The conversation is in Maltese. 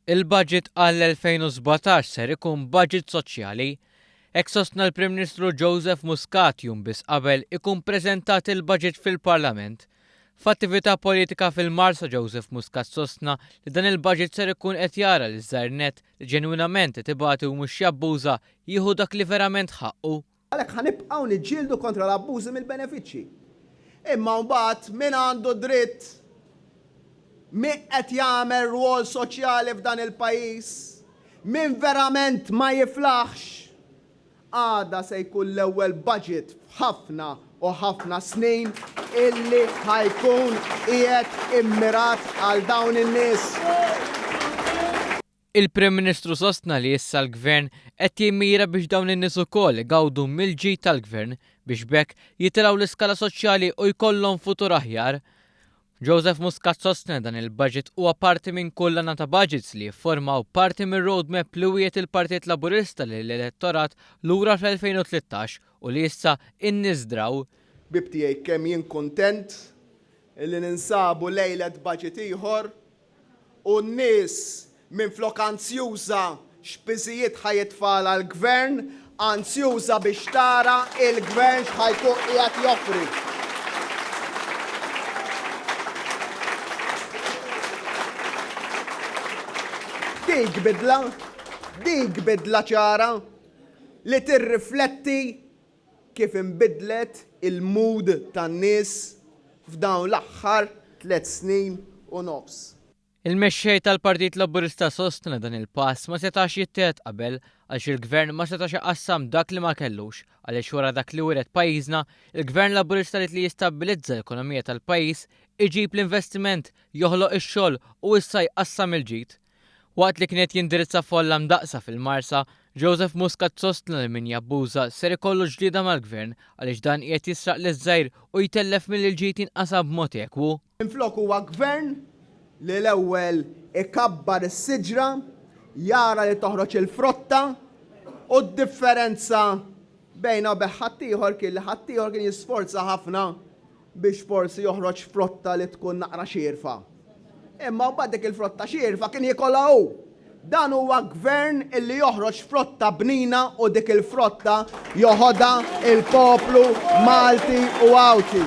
Il-budget għall-2017 ser ikun budget soċjali. Hekk sostna l-Prim Ministru Joseph Muscat jum biss qabel ikun preżentat il-budget fil-Parlament. F'attività politika fil-Marsa Joseph Muscat sostna li dan il-budget ser ikun qed jara li żgħar-net li ġenwinament qed ibati u mhux jabbuża jieħu dak li verament ħaqqu. Għalhekk ħanibqgħu niġġieldu kontra l-abbużi mill-benefiċċji. Imma mbagħad min għandu dritt min qed jagħmel rwol soċjali f'dan il-pajjiż, min verament ma jiflaħx, għada se jkun l-ewwel budget f'ħafna u ħafna snin illi ħajkun qiegħed immirat għal dawn in-nies. Il-Prim Ministru sostna li issa l-Gvern qed jimmira biex dawn in-nies ukoll igawdu mill-ġid tal-Gvern biex bekk jitilgħu l-iskala soċjali u jkollhom futur aħjar. Joseph Muscat sostna dan il-budget huwa parti minn kullana ta' budgets li jiffurmaw parti minn roadmap li wiet il-Partit Laburista lill-elettorat lura fl-2013 u li issa inniżdraw. Bibtijaj kemm jien kuntent illi ninsabu lejlet budget ieħor u n-nies minn flok ansjuża x'piżijiet ħajitfal għall-Gvern, ansjuża biex tara il-Gvern x'ħajkun qiegħed joffri. Dik bidla ċara li tirrifletti kif inbidlet il-mood tan-nies f'dawn l-aħħar 3 snin u nofs. Il-mexxej tal-Partit Laburista sostna dan il-pass ma setax jittieħed qabel għaliex il-Gvern ma setax iqassam dak li ma kellux għaliex wara dak li wiret pajjiżna, il-Gvern Laburista li jistabbilizza l-ekonomija tal-pajjiż, iġib l-investiment, joħloq ix-xogħol u issa jqassam il-ġid. Waqt li kienet jindirizza folla mdaqsa fil-Marsa, Joseph Muscat sostna li min jabbuża ser ikollu ġlieda mal-Gvern għaliex dan qiegħed jisraq liż-żgħir u jtellef mill-ġid inqasam b'mod ekwu. Minflok huwa Gvern li l-ewwel ikabbar is-siġra, jara li toħroġ il-frotta u d-differenza bejna u ħaddieħor kien li ħaddieħor kien jisforza ħafna biex forsi joħroġ frotta li tkun naqra xierfa. Imma mbagħad dik il-frotta xierfa kien jikolha hu. Dan huwa Gvern illi joħroġ frotta bnina u dik il-frotta joħodha il-poplu Malti u Awti.